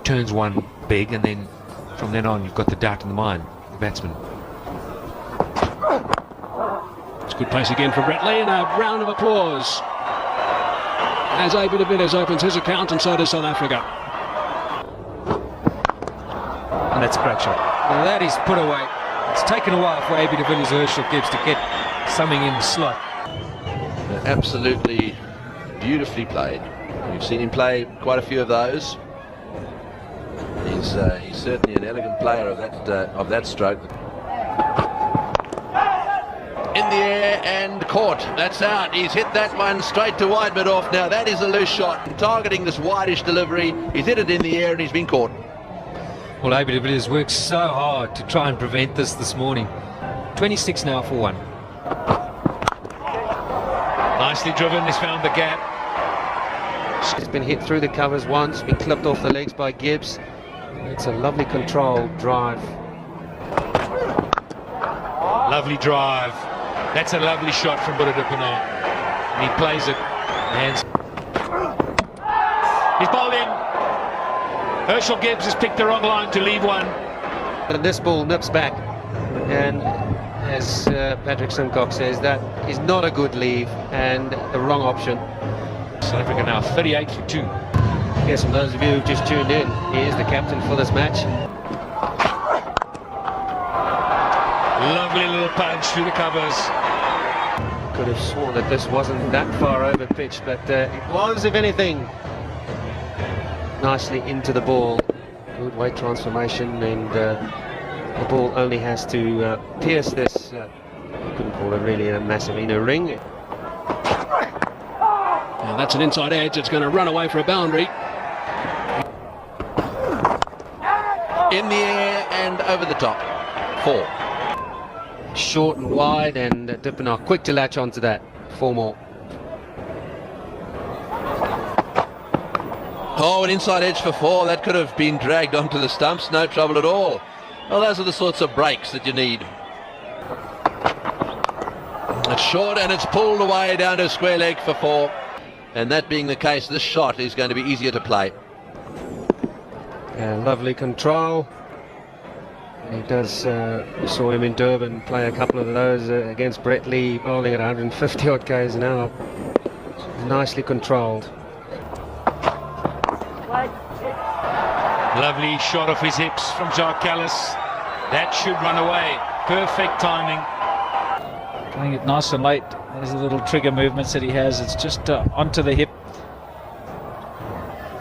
turns one big, and then from then on you've got the doubt in the mind, the batsman. It's good place again from Brett Lee, and a round of applause as AB de Villiers opens his account, and so does South Africa. And that's a great shot. Now that is put away. It's taken a while for AB de Villiers or Herschel Gibbs to get something in the slot. Absolutely beautifully played. We've seen him play quite a few of those. He's certainly an elegant player of that stroke. In the air and caught. That's out. He's hit that one straight to wide mid off. Now that is a loose shot. Targeting this wideish delivery. He's hit it in the air and he's been caught. Well, AB de Villiers worked so hard to try and prevent this morning. 26 now for 1. Nicely driven, he's found the gap. It's been hit through the covers once, been clipped off the legs by Gibbs. It's a lovely controlled drive. Lovely drive. That's a lovely shot from Buddha-Dippenaar. And he plays it. Hands. He's bowled in. Herschel Gibbs has picked the wrong line to leave one. And this ball nips back. And as Patrick Simcock says, that is not a good leave and the wrong option. South Africa now 38 for 2. Yes, and those of you who've just tuned in, he is the captain for this match. Lovely little punch through the covers. Could have sworn that this wasn't that far over pitch, but it was, if anything, nicely into the ball. Good weight transformation, and the ball only has to pierce this, I couldn't call it really a massive inner ring. Now that's an inside edge. It's going to run away for a boundary. In the air and over the top. 4. Short and wide, and Dippenaar quick to latch onto that. 4 more. Oh, an inside edge for 4. That could have been dragged onto the stumps. No trouble at all. Well, those are the sorts of breaks that you need. It's short and it's pulled away down to square leg for 4. And that being the case, this shot is going to be easier to play. Lovely control. He does, we saw him in Durban play a couple of those against Brett Lee, bowling at 150 odd k's an hour. Nicely controlled. Lovely shot off his hips from Jacques Callis. That should run away. Perfect timing. Playing it nice and late. There's the little trigger movements that he has. It's just onto the hip.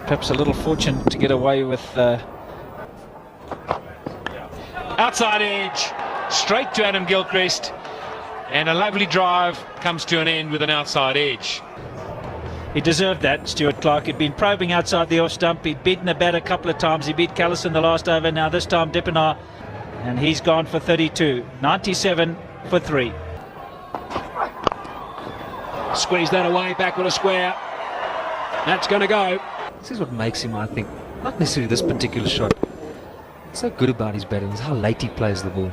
Perhaps a little fortune to get away with. Outside edge, straight to Adam Gilchrist, and a lovely drive comes to an end with an outside edge. He deserved that, Stuart Clark. He'd been probing outside the off stump. He'd beaten the bat a couple of times. He beat Callis in the last over. Now this time Dippenaar, and he's gone for 32. 97 for 3. Squeeze that away, back with a square. That's going to go. This is what makes him, I think, not necessarily this particular shot. What's so good about his batting is how late he plays the ball.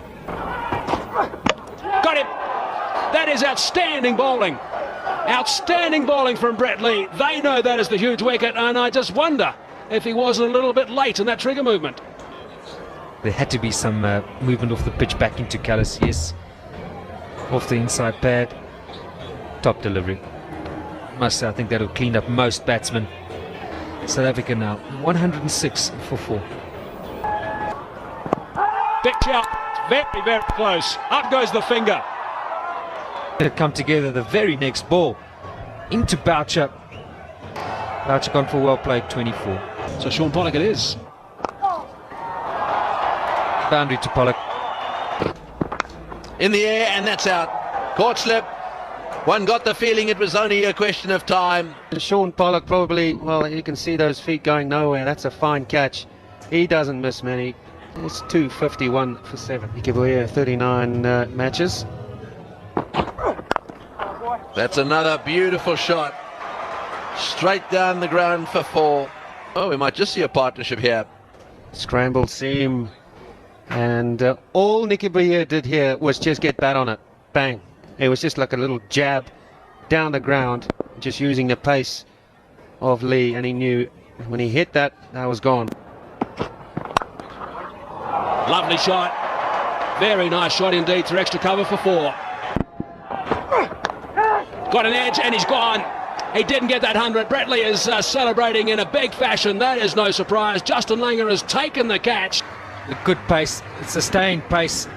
Got him. That is outstanding bowling. Outstanding bowling from Brett Lee. They know that is the huge wicket, and I just wonder if he wasn't a little bit late in that trigger movement. There had to be some movement off the pitch back into Callis, yes. Off the inside pad. Top delivery. Must say, I think that'll clean up most batsmen. South Africa now 106 for 4. Big shot. Very, very close. Up goes the finger. It come together the very next ball into Boucher. Boucher gone for well played 24. So Sean Pollock it is. Boundary to Pollock. In the air and that's out. Caught slip. One got the feeling it was only a question of time. Sean Pollock probably, well, you can see those feet going nowhere. That's a fine catch. He doesn't miss many. It's 251 for 7. Kibuya 39 matches. That's another beautiful shot. Straight down the ground for 4. Oh, we might just see a partnership here. Scrambled seam. And all Nicky Boyer did here was just get bat on it. Bang. It was just like a little jab down the ground, just using the pace of Lee, and he knew when he hit that, that was gone. Lovely shot. Very nice shot indeed through extra cover for 4. Got an edge and he's gone. He didn't get that 100. Bradley is celebrating in a big fashion. That is no surprise. Justin Langer has taken the catch. A good pace, sustained pace,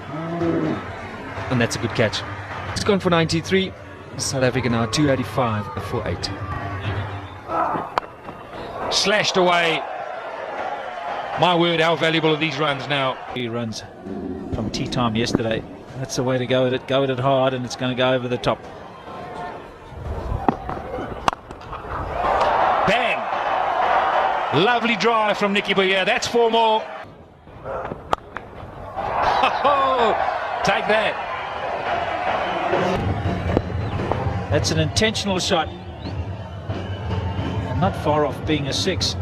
and that's a good catch. It's gone for 93. South Africa now 285 for 8. Slashed away. My word, how valuable are these runs now? He runs from tea time yesterday. That's the way to go at it. Go at it hard, and it's going to go over the top. Bang! Lovely drive from Nicky Boyer. That's 4 more. Take that. That's an intentional shot. Not far off being a 6.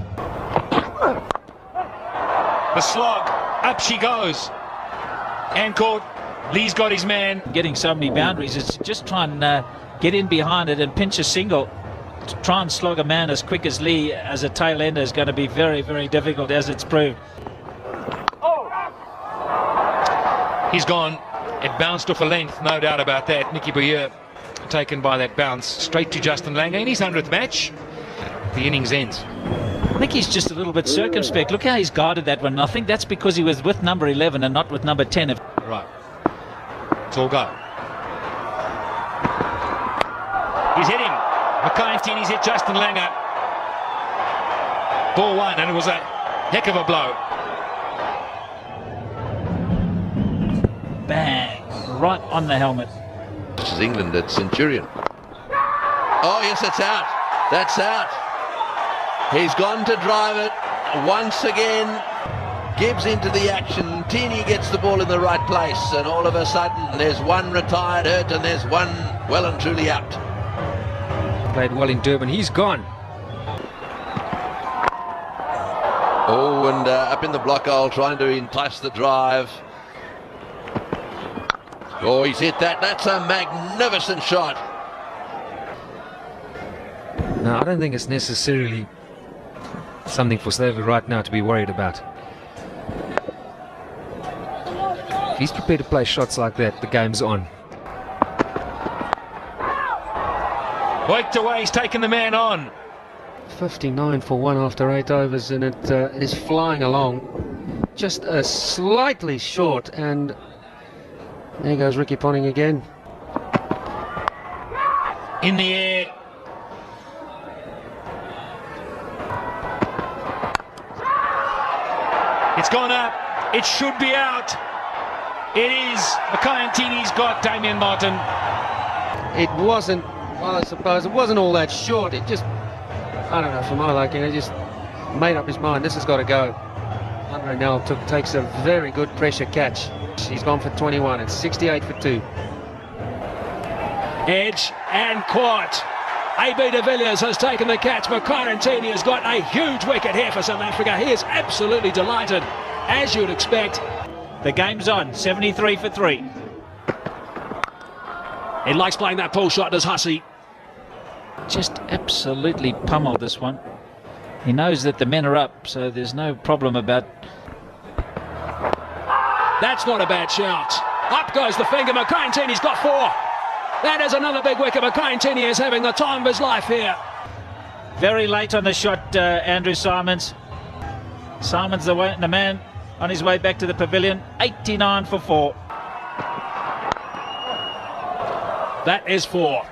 The slog. Up she goes. And caught. Lee's got his man. Getting so many boundaries, it's just try and get in behind it and pinch a single. To try and slog a man as quick as Lee as a tail ender is going to be very, very difficult, as it's proved. He's gone. It bounced off a length, no doubt about that. Nicky Boyer taken by that bounce straight to Justin Langer in his 100th match. The innings ends. I think he's just a little bit circumspect. Look how he's guarded that one. I think that's because he was with number 11 and not with number 10. Right. It's all go. He's hit him. Martyn, he's hit Justin Langer. Ball 1, and it was a heck of a blow. Bang. Right on the helmet. This is England at Centurion. Oh, yes, it's out. That's out. He's gone to drive it once again. Gibbs into the action. Teeny gets the ball in the right place, and all of a sudden there's one retired hurt and there's one well and truly out. Played well in Durban. He's gone. Oh, and up in the block hole trying to entice the drive. Oh, he's hit that. That's a magnificent shot. No, I don't think it's necessarily something for Slaver right now to be worried about. If he's prepared to play shots like that, the game's on. Worked away, he's taken the man on. 59 for 1 after 8 overs, and it is flying along. Just slightly short, and there goes Ricky Ponting again. In the air. It's gone up. It should be out. It is. Martyn's got Damian Martyn. It wasn't, well, I suppose it wasn't all that short. It just, I don't know, for my liking, it just made up his mind. This has got to go. Andre Nell takes a very good pressure catch. He's gone for 21. It's 68 for 2. Edge and caught. AB de Villiers has taken the catch. Martyn has got a huge wicket here for South Africa. He is absolutely delighted, as you'd expect. The game's on. 73 for 3. He likes playing that pull shot, does Hussey. Just absolutely pummeled this one. He knows that the men are up, so there's no problem about. That's not a bad shout. Up goes the finger. Martyn's got 4. That is another big wicket. Martyn is having the time of his life here. Very late on the shot, Andrew Simons. Simons the man on his way back to the pavilion. 89 for 4. That is 4.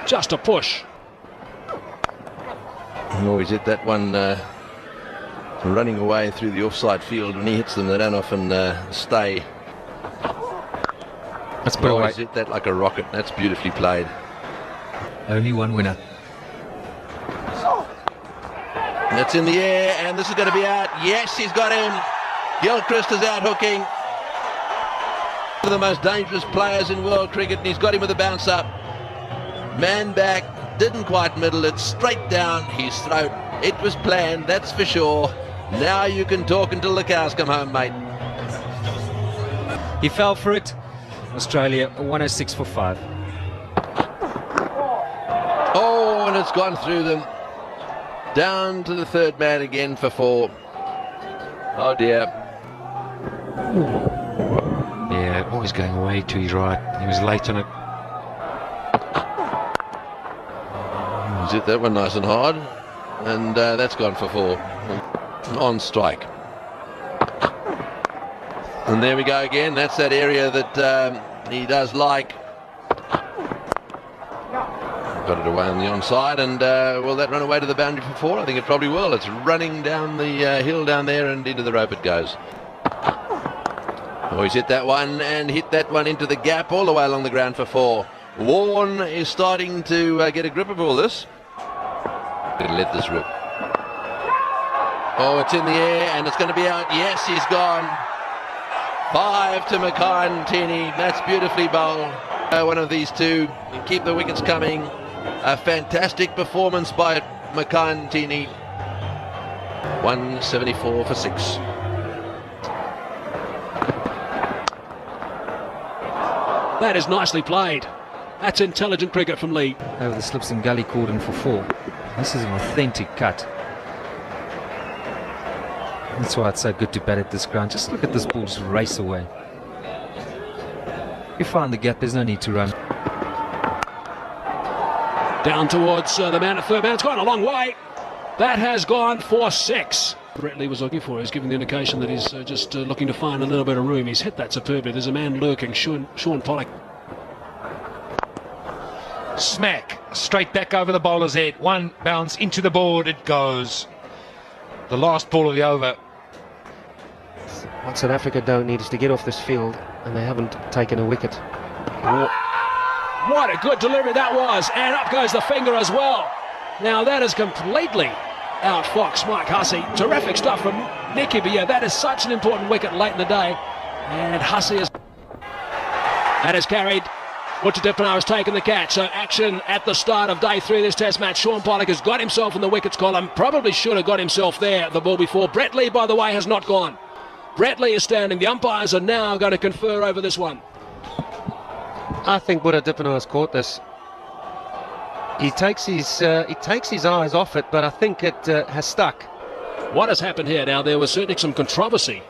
Just a push. Oh, he's hit that one running away through the offside field. When he hits them, they don't often stay. Let's put away. He's hit that like a rocket. That's beautifully played. Only one winner. That's in the air, and this is going to be out. Yes, he's got him. Gilchrist is out hooking. One of the most dangerous players in world cricket, and he's got him with a bounce up. Man back, didn't quite middle it, straight down his throat. It was planned, that's for sure. Now you can talk until the cows come home, mate. He fell for it. Australia 106 for 5. Oh, and it's gone through them. Down to the third man again for 4. Oh dear. Yeah, always going away to his right. He was late on it. He's hit that one nice and hard. And that's gone for 4. On strike. And there we go again. That's that area that he does like. Got it away on the onside, and will that run away to the boundary for 4? I think it probably will. It's running down the hill down there, and into the rope it goes. Oh, he's hit that one and hit that one into the gap all the way along the ground for 4. Warren is starting to get a grip of all this. Gonna let this rip. Oh, it's in the air and it's going to be out. Yes, he's gone. 5 to Martyn. That's beautifully bowled. One of these two and keep the wickets coming. A fantastic performance by Martyn. 174 for 6. That is nicely played. That's intelligent cricket from Lee. Over the slips and gully cordon for 4. This is an authentic cut. That's why it's so good to bat at this ground. Just look at this ball just race away. You find the gap, there's no need to run. Down towards the man at third man. It's gone a long way. That has gone for 6. Brett Lee was looking for. He's giving the indication that he's just looking to find a little bit of room. He's hit that superbly. There's a man lurking, Sean Pollock. Smack straight back over the bowler's head. One bounce into the board. It goes. The last ball of the over. What South Africa don't need is to get off this field, and they haven't taken a wicket. What a good delivery that was, and up goes the finger as well. Now that is completely outfoxed Mike Hussey. Terrific stuff from Nicky, but yeah, that is such an important wicket late in the day, and Hussey is... That is carried. Dippenaar has taken the catch, so action at the start of day 3 of this test match. Sean Pollock has got himself in the wickets column, probably should have got himself there the ball before. Brett Lee, by the way, has not gone. Brett Lee is standing. The umpires are now going to confer over this one. I think Dippenaar has caught this. He takes his eyes off it, but I think it has stuck. What has happened here? Now, there was certainly some controversy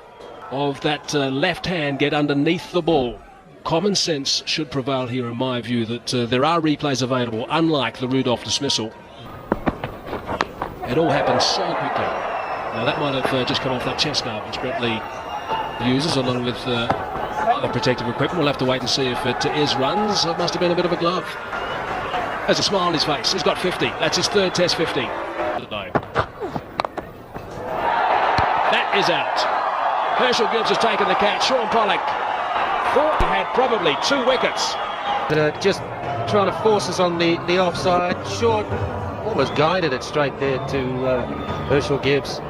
of that left hand get underneath the ball. Common sense should prevail here, in my view, that there are replays available, unlike the Rudolph dismissal. It all happened so quickly. Now, that might have just come off that chest guard, which Brett Lee uses, along with other protective equipment. We'll have to wait and see if it is runs. It must have been a bit of a glove. There's a smile on his face. He's got 50. That's his third test 50. That is out. Herschel Gibbs has taken the catch. Sean Pollock thought he had probably 2 wickets. Just trying to force us on the offside. Short almost guided it straight there to Herschel Gibbs.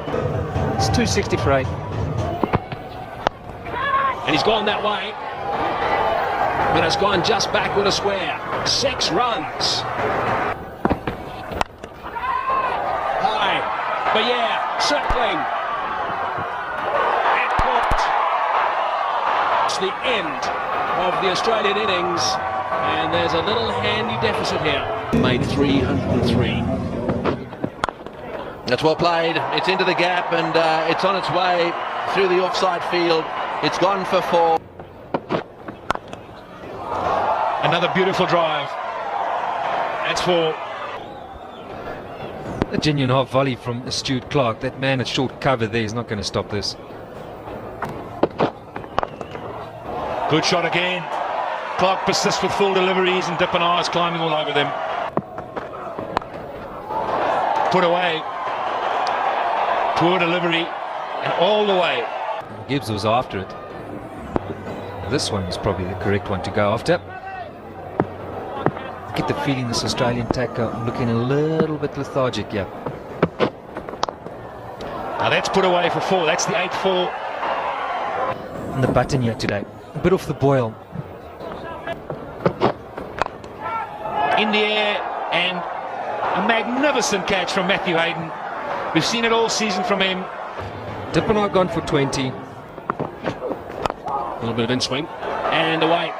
It's 260 for 8. And he's gone that way. But it's gone just back with a square. 6 runs. High. But yeah, circling. And caught. It's the end of the Australian innings. And there's a little handy deficit here. Made 303. That's well played. It's into the gap and it's on its way through the offside field. It's gone for 4. Another beautiful drive. That's 4. A genuine half volley from Stuart Clark. That man at short cover there is not going to stop this. Good shot again. Clark persists with full deliveries and Dippenaar is climbing all over them. Put away. Poor delivery and all the way. Gibbs was after it. This one is probably the correct one to go after. Get the feeling this Australian tacker looking a little bit lethargic here. Now that's put away for 4. That's the 8-4. And the button here today. A bit off the boil. In the air and a magnificent catch from Matthew Hayden. We've seen it all season from him. Dippenaar gone for 20. A little bit of in swing. And away.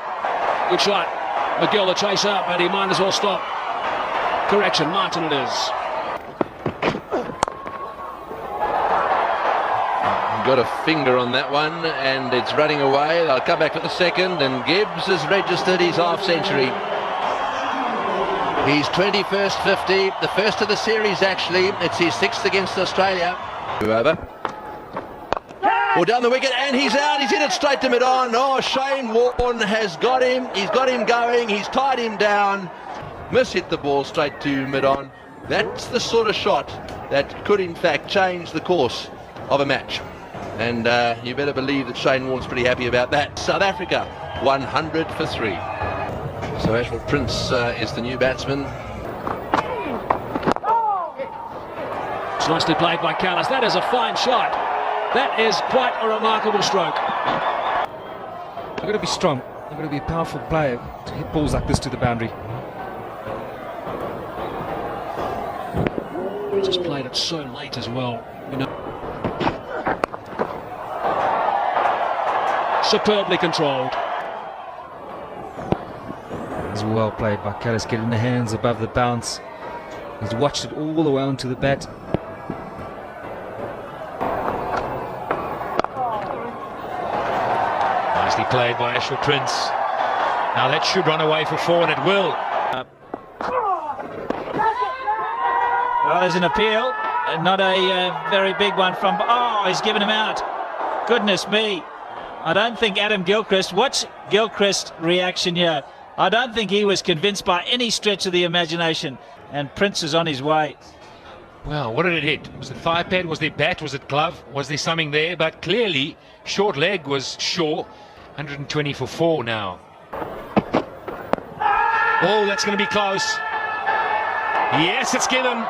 Good shot. McGill the chase up, but he might as well stop. Correction, Martyn it is. got a finger on that one, and it's running away. They'll come back for the second, and Gibbs has registered his half century. He's 21st 50, the first of the series actually. It's his 6th against Australia. Over. Well, down the wicket, and he's out. He's hit it straight to mid-on. Oh, Shane Warne has got him. He's got him going. He's tied him down. Hit the ball straight to mid-on. That's the sort of shot that could, in fact, change the course of a match. And you better believe that Shane Warne's pretty happy about that. South Africa, 100 for 3. So Ashwell Prince is the new batsman. It's nicely played by Callis. That is a fine shot. That is quite a remarkable stroke. You've got to be strong. You've got to be a powerful player to hit balls like this to the boundary. Just played it so late as well. You know. Superbly controlled. It's well played by Callis, getting the hands above the bounce. He's watched it all the way onto the bat. Nicely played by Ashwell Prince. Now that should run away for 4, and it will. Well, there's an appeal, not a very big one from... Oh, he's given him out. Goodness me. I don't think Adam Gilchrist... Watch Gilchrist's reaction here. I don't think he was convinced by any stretch of the imagination. And Prince is on his way. Well, what did it hit? Was it thigh pad? Was there bat? Was it glove? Was there something there? But clearly, short leg was Shaw. 120 for 4 now. Oh, that's going to be close. Yes, it's given.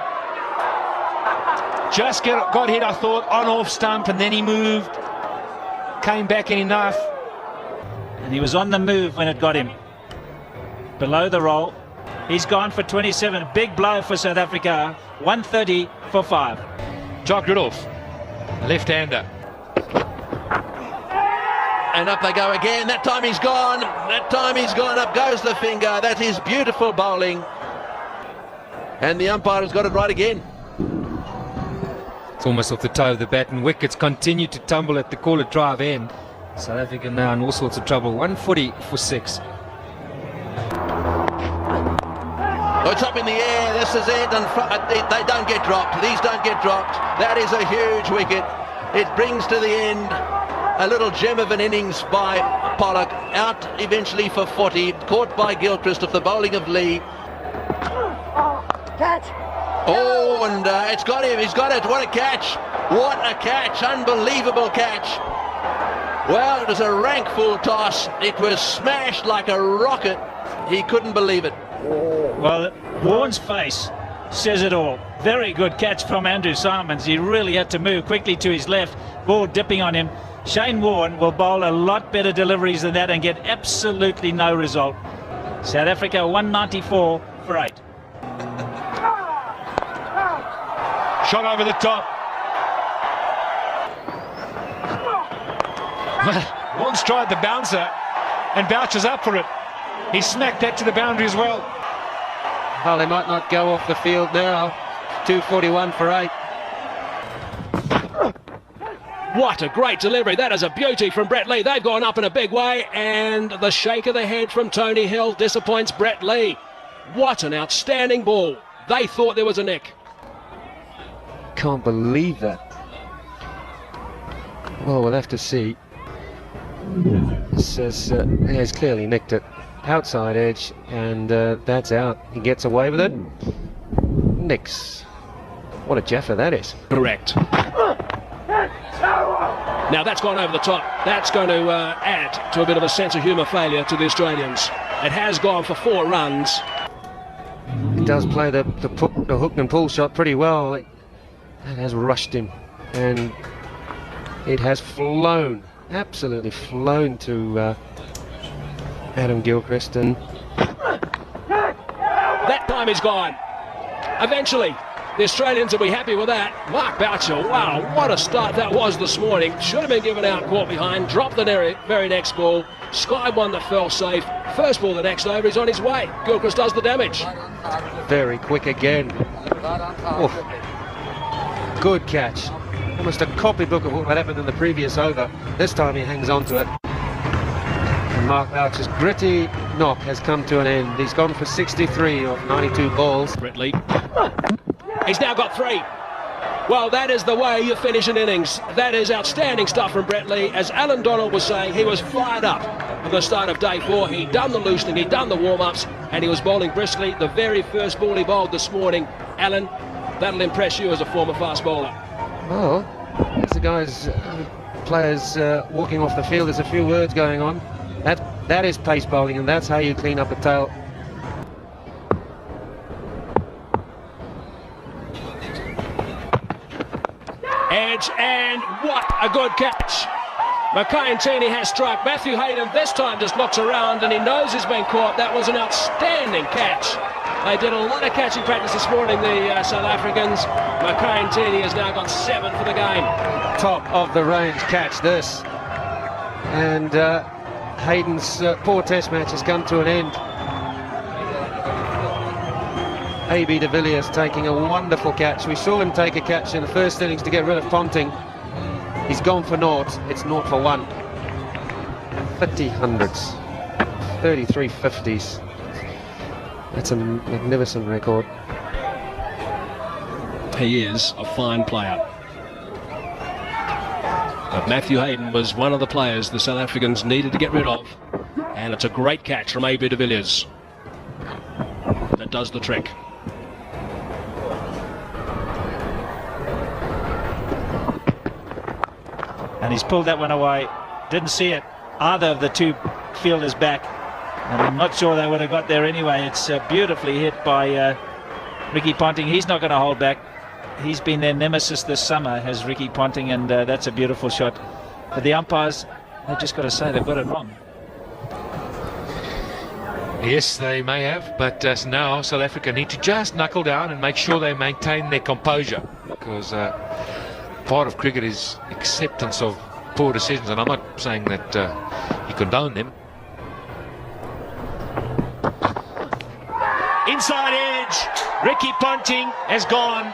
Just got hit, I thought, on off stump, and then he moved. Came back in enough. And he was on the move when it got him. Below the roll. He's gone for 27. Big blow for South Africa. 130 for 5. Jock Rudolph, left-hander. And up they go again. That time he's gone. That time he's gone. Up goes the finger. That is beautiful bowling. And the umpire has got it right again. It's almost off the toe of the bat, and wickets continue to tumble at the call it drive end. South Africa now in all sorts of trouble. 140 for 6. Oh, it's up in the air. This is it. And they don't get dropped. These don't get dropped. That is a huge wicket. It brings to the end a little gem of an innings by Pollock. Out eventually for 40. Caught by Gilchrist of the bowling of Lee. Catch. Oh, and it's got him. He's got it. What a catch. What a catch. Unbelievable catch. Well, it was a rank full toss. It was smashed like a rocket. He couldn't believe it. Well, Warne's face says it all. Very good catch from Andrew Simons. He really had to move quickly to his left. Ball dipping on him. Shane Warne will bowl a lot better deliveries than that and get absolutely no result. South Africa 194 for 8. Shot over the top. Warne's tried the bouncer and vouches up for it. He smacked that to the boundary as well. Well, they might not go off the field now. 241 for 8. What a great delivery. That is a beauty from Brett Lee. They've gone up in a big way, and the shake of the head from Tony Hill disappoints Brett Lee. What an outstanding ball. They thought there was a nick. Can't believe that. Well, we'll have to see. It says he has clearly nicked it. Outside edge, and that's out. He gets away with it. Nicks. What a jaffer that is. Correct. Now that's gone over the top. That's going to add to a bit of a sense of humour failure to the Australians. It has gone for 4 runs. He does play the hook and pull shot pretty well. It has rushed him, and it has flown, absolutely flown to Adam Gilchrist, and that time is gone. Eventually, the Australians will be happy with that. Mark Boucher, wow, what a start that was this morning. Should have been given out, caught behind, dropped the very next ball. Sky one that fell safe. First ball the next over, he's on his way. Gilchrist does the damage. Very quick again. Oh. Good catch. almost a copybook of what happened in the previous over. This time he hangs on to it. And Mark Boucher's gritty knock has come to an end. He's gone for 63 of 92 balls. Brett Lee. He's now got 3. Well, that is the way you finish an innings. That is outstanding stuff from Brett Lee. As Alan Donald was saying, he was fired up at the start of day 4. He'd done the loosening, he'd done the warm-ups, and he was bowling briskly. The very first ball he bowled this morning. Alan, that'll impress you as a former fast bowler. Well, as the guys, players walking off the field, there's a few words going on. That is pace bowling, and that's how you clean up a tail. Edge, and what a good catch. Martyn has struck. Matthew Hayden this time just looks around and he knows he's been caught. That was an outstanding catch. They did a lot of catching practice this morning, the South Africans. Martyn has now got 7 for the game. Top of the range catch this. And Hayden's poor test match has come to an end. A.B. de Villiers taking a wonderful catch. We saw him take a catch in the first innings to get rid of Ponting. He's gone for naught. It's naught for 1. 50 hundreds, 33 50s. That's a magnificent record. He is a fine player. But Matthew Hayden was one of the players the South Africans needed to get rid of. And it's a great catch from A.B. de Villiers. That does the trick. And he's pulled that one away. Didn't see it, either of the two fielders back. And I'm not sure they would have got there anyway. It's beautifully hit by Ricky Ponting. He's not going to hold back. He's been their nemesis this summer, has Ricky Ponting, and that's a beautiful shot. But the umpires, they've just got to say they've got it wrong. Yes, they may have, but now South Africa need to just knuckle down and make sure they maintain their composure, because part of cricket is acceptance of poor decisions, and I'm not saying that you condone them. Inside edge, Ricky Ponting has gone.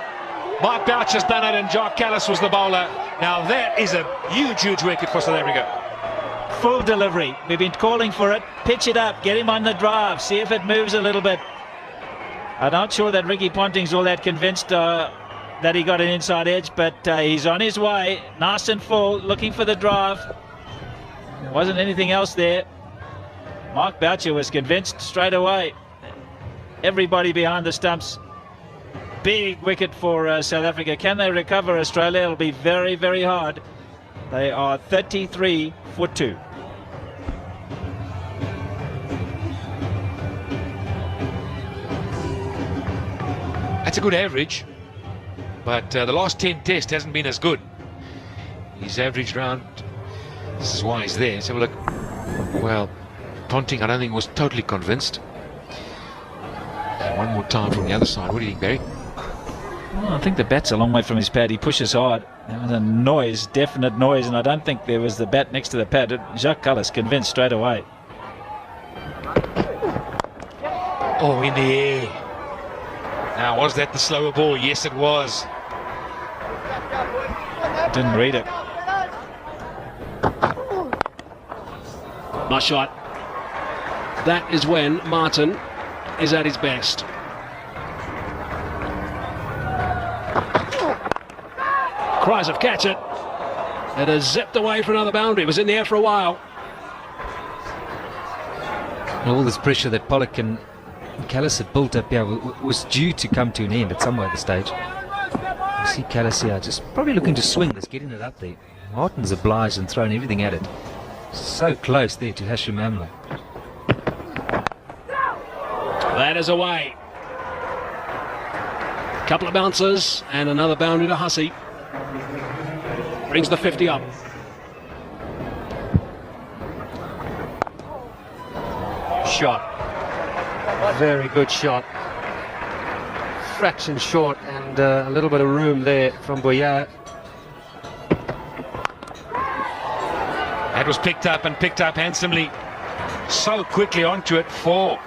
Mark Boucher's done it, and Jock Callis was the bowler. Now that is a huge, huge wicket for South Africa. Full delivery. We've been calling for it. Pitch it up. Get him on the drive. See if it moves a little bit. I'm not sure that Ricky Ponting's all that convinced that he got an inside edge, but he's on his way. Nice and full. Looking for the drive. There wasn't anything else there. Mark Boucher was convinced straight away. Everybody behind the stumps. Big wicket for South Africa. Can they recover Australia? It'll be very, very hard. They are 33 for 2. That's a good average, but the last 10 test hasn't been as good. He's averaged round. This is why he's there. Let's have a look. Well, Ponting, I don't think was totally convinced. One more time from the other side. What do you think, Barry? Well, I think the bat's a long way from his pad. He pushes hard. There was a noise, definite noise, and I don't think there was the bat next to the pad. Jacques Callis convinced straight away. Oh, in the air. Now, was that the slower ball? Yes, it was. Didn't read it. Nice shot. That is when Martyn is at his best. Cries of catch it. It has zipped away for another boundary. It was in the air for a while. All this pressure that Pollock and Callis had built up here was due to come to an end at some other stage. You see Callis here just probably looking to swing this, getting it up there. Martyn's obliged and thrown everything at it. So close there to Hashim Amla. That is away. Couple of bounces and another boundary to Hussey. Brings the 50 up. Shot. Very good shot. Fraction short and a little bit of room there from Boyar. That was picked up and picked up handsomely. So quickly onto it. 4.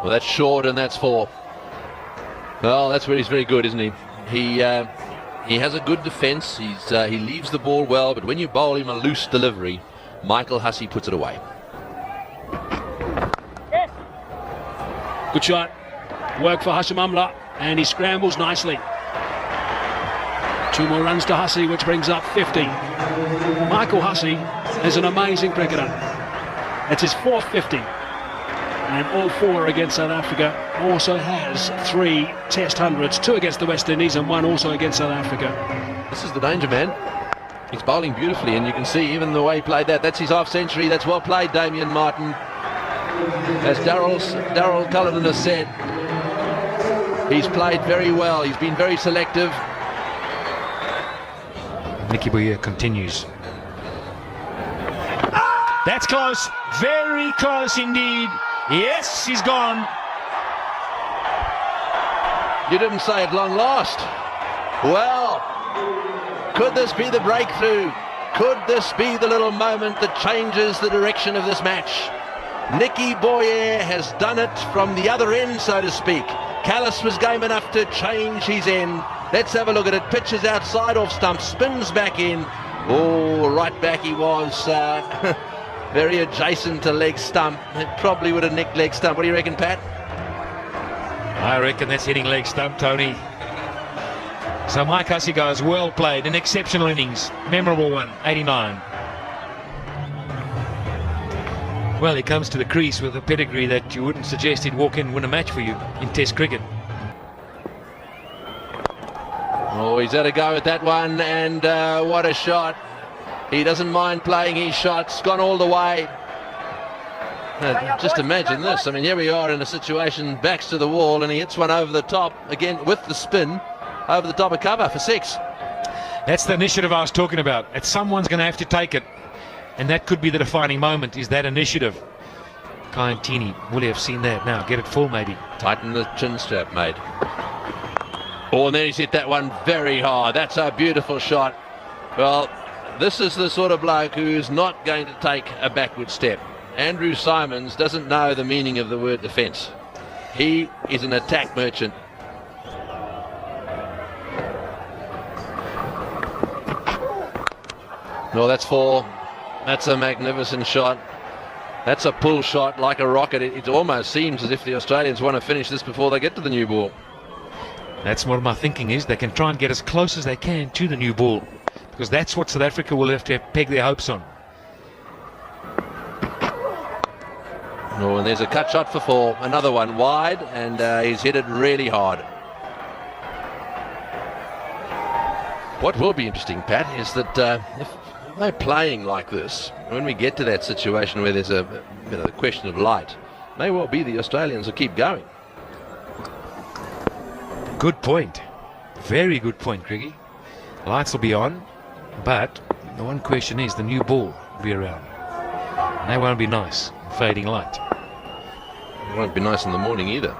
Well, that's short and that's 4. Well, that's where he's very good, isn't he? He has a good defence. He leaves the ball well, but when you bowl him a loose delivery, Michael Hussey puts it away. Good shot. Work for Hashimamla, and he scrambles nicely. 2 more runs to Hussey, which brings up 50. Michael Hussey is an amazing cricketer. It's his 4th 50. And all 4 against South Africa. Also has 3 test hundreds, 2 against the West Indies and 1 also against South Africa. This is the danger man. He's bowling beautifully, and you can see even the way he played that. That's his half century. That's well played, Damien Martyn. As Daryl Cullinan has said, he's played very well. He's been very selective. Nicky Boyer continues. That's close. Very close indeed. Yes, he's gone. You didn't say at long last. Well, could this be the breakthrough? Could this be the little moment that changes the direction of this match? Nicky Boyer has done it from the other end, so to speak. Callis was game enough to change his end. Let's have a look at it. Pitches outside off stump, spins back in. Oh, right back he was. Very adjacent to leg stump. It probably would have nicked leg stump. What do you reckon, Pat? I reckon that's hitting leg stump, Tony. So Mike Hussey goes, well played, an exceptional innings, memorable one, 89. Well, he comes to the crease with a pedigree that you wouldn't suggest he'd walk in and win a match for you in Test cricket. Oh, he's had a go at that one, and what a shot. He doesn't mind playing his shots, gone all the way. Just imagine this. I mean, here we are in a situation, backs to the wall, and he hits one over the top, again with the spin, over the top of cover for 6. That's the initiative I was talking about. And someone's going to have to take it. And that could be the defining moment, is that initiative. Kayantini, will he have seen that now? Get it full, maybe. Tighten the chin strap, mate. Oh, and then he's hit that one very hard. That's a beautiful shot. Well, this is the sort of bloke who's not going to take a backward step. Andrew Simons doesn't know the meaning of the word defence. He is an attack merchant. No, that's 4. That's a magnificent shot. That's a pull shot like a rocket. It almost seems as if the Australians want to finish this before they get to the new ball. That's what my thinking is. They can try and get as close as they can to the new ball, because that's what South Africa will have to peg their hopes on. Oh, and there's a cut shot for 4. Another one wide, and he's hit it really hard. What will be interesting, Pat, is that if they're playing like this, when we get to that situation where there's a question of light, may well be the Australians will keep going. Good point. Very good point, Craigie. Lights will be on, but the one question is the new ball will be around. And they won't be nice, fading light. It won't be nice in the morning either.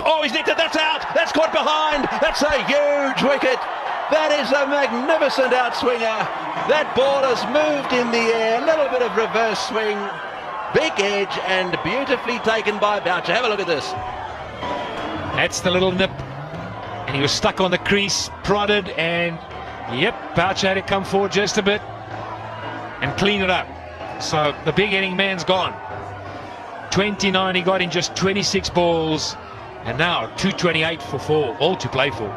Oh, he's nicked it. That's out. That's caught behind. That's a huge wicket. That is a magnificent outswinger. That ball has moved in the air. A little bit of reverse swing. Big edge and beautifully taken by Boucher. Have a look at this. That's the little nip. And he was stuck on the crease, prodded, and yep, Boucher had to come forward just a bit and clean it up. So the big hitting man's gone. 29 he got in just 26 balls, and now 228 for 4, all to play for.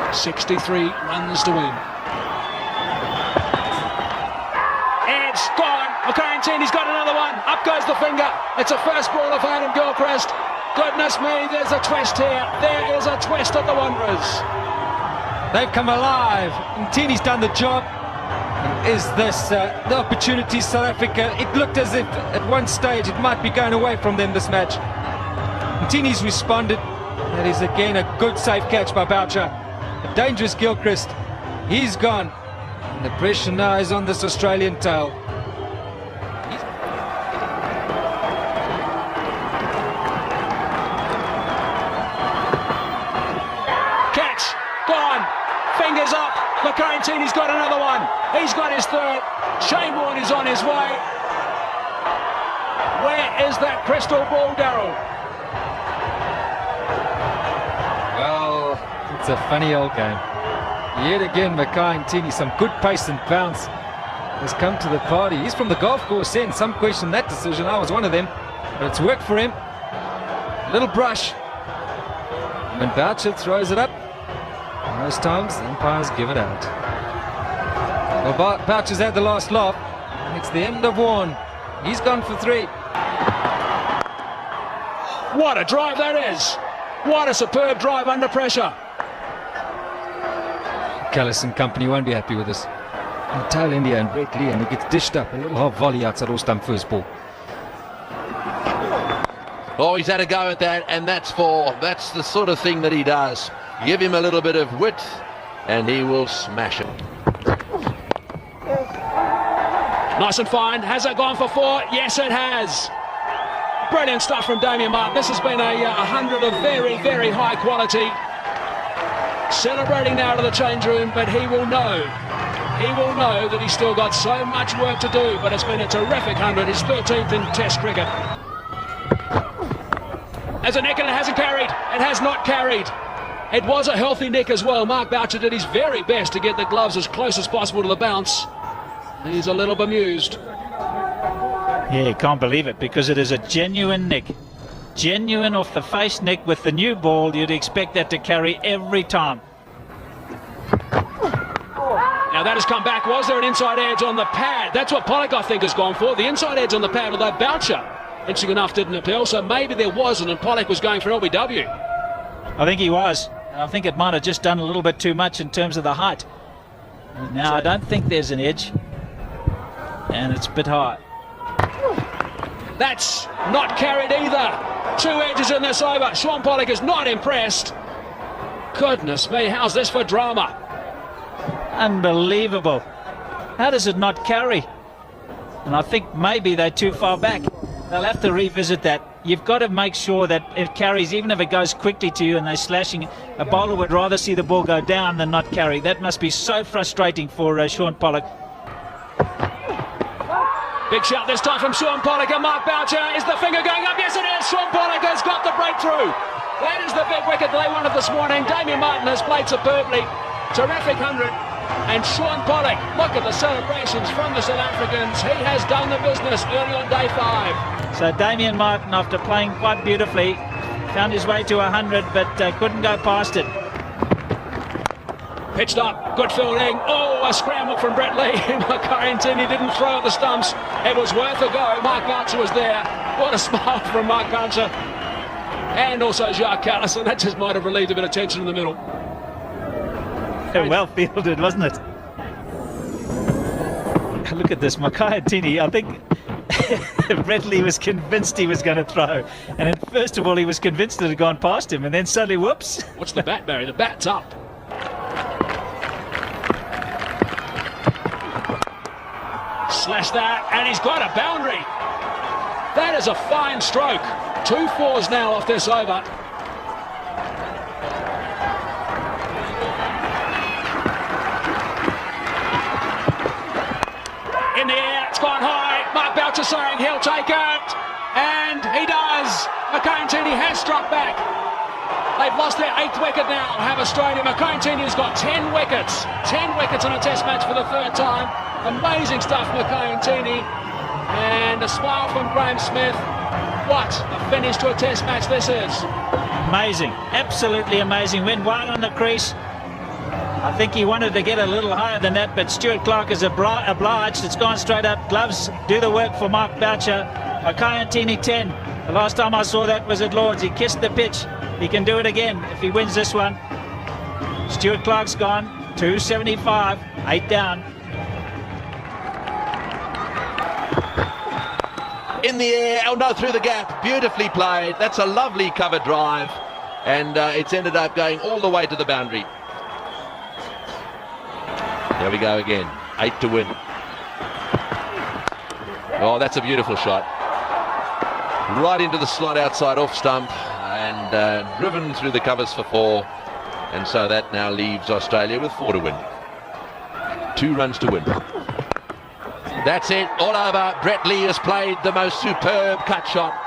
.63 runs to win. It's gone. Kayantini's got another one. Up goes the finger. It's a first ball of Adam Gilchrist. Goodness me, there's a twist here. There is a twist at the Wanderers. They've come alive. Ntini's done the job. Is this the opportunity, South Africa? It looked as if at one stage it might be going away from them, this match. Ntini's responded. That is again a good safe catch by Boucher. A dangerous Gilchrist. He's gone. And the pressure now is on this Australian tail. Catch. Gone. Fingers up. Kayantini's got another one. He's got his 3rd. Shane Warne is on his way. Where is that crystal ball, Darryl? Well, it's a funny old game. Yet again, Martyn, some good pace and bounce has come to the party. He's from the golf course end. Some question that decision. I was one of them. But it's worked for him. Little brush. When Boucher throws it up, most times the umpires give it out. Well, Boucher's had the last laugh. It's the end of Warne. He's gone for 3. What a drive that is. What a superb drive under pressure. Callis and company won't be happy with this. And tailender and Brett Lee, and he gets dished up. A little half volley outside off stump first ball. Oh, he's had a go at that, and that's the sort of thing that he does. Give him a little bit of width, and he will smash it. Nice and fine. Has it gone for 4? Yes, it has. Brilliant stuff from Damien Martyn. This has been a 100 of very, very high quality. Celebrating now to the change room, but he will know that he's still got so much work to do, but it's been a terrific 100, his 13th in Test cricket. As a nick, and it hasn't carried. It has not carried. It was a healthy nick as well. Mark Boucher did his very best to get the gloves as close as possible to the bounce. He's a little bemused. Yeah, you can't believe it, because it is a genuine nick. Genuine off the face nick with the new ball. You'd expect that to carry every time. Now that has come back. Was there an inside edge on the pad? That's what Pollock, I think, has gone for. The inside edge on the pad, although Boucher, interesting enough, didn't appeal. So maybe there wasn't, and Pollock was going for LBW. I think he was. I think it might have just done a little bit too much in terms of the height. Now, I don't think there's an edge. And it's a bit high. That's not carried either. 2 edges in this over. Sean Pollock is not impressed. Goodness me, how's this for drama? Unbelievable. How does it not carry? And I think maybe they're too far back. They'll have to revisit that. You've got to make sure that it carries, even if it goes quickly to you and they're slashing. A bowler would rather see the ball go down than not carry. That must be so frustrating for Sean Pollock. Big shout this time from Sean Pollock, and Mark Boucher. Is the finger going up? Yes, it is. Sean Pollock has got the breakthrough. That is the big wicket they wanted this morning. Damien Martyn has played superbly. Terrific 100. And Sean Pollock, look at the celebrations from the South Africans. He has done the business early on day 5. So Damien Martyn, after playing quite beautifully, found his way to 100, but couldn't go past it. Pitched up, good fielding. Oh, a scramble from Brett Lee. Martyn, he didn't throw at the stumps. It was worth a go. Mark Boucher was there. What a smile from Mark Boucher. And also Jacques Callison. That just might have relieved a bit of tension in the middle. Well fielded, wasn't it? Look at this, Martyn. I think Brett Lee was convinced he was going to throw. And then first of all, he was convinced it had gone past him. And then suddenly, whoops. What's the bat, Barry? The bat's up. Slash that, and he's got a boundary. That is a fine stroke. 2 4s now off this over. In the air, it's gone high. Mark Boucher saying he'll take it, and he does. Martyn has struck back. They've lost their 8th wicket now, have Australia. Martyn has got 10 wickets. 10 wickets in a test match for the 3rd time. Amazing stuff, Martyn. And a smile from Graham Smith. What a finish to a test match this is. Amazing, absolutely amazing. Went wide on the crease. I think he wanted to get a little higher than that, but Stuart Clark is obliged. It's gone straight up. Gloves do the work for Mark Boucher. Martyn 10. The last time I saw that was at Lord's. He kissed the pitch. He can do it again if he wins this one. Stuart Clark's gone. 275. 8 down. In the air, oh no, through the gap, beautifully played. That's a lovely cover drive, and it's ended up going all the way to the boundary. There we go again, 8 to win. Oh, that's a beautiful shot. Right into the slot outside off stump, and driven through the covers for 4, and so that now leaves Australia with 4 to win. 2 runs to win. That's it, all over. Brett Lee has played the most superb cut shot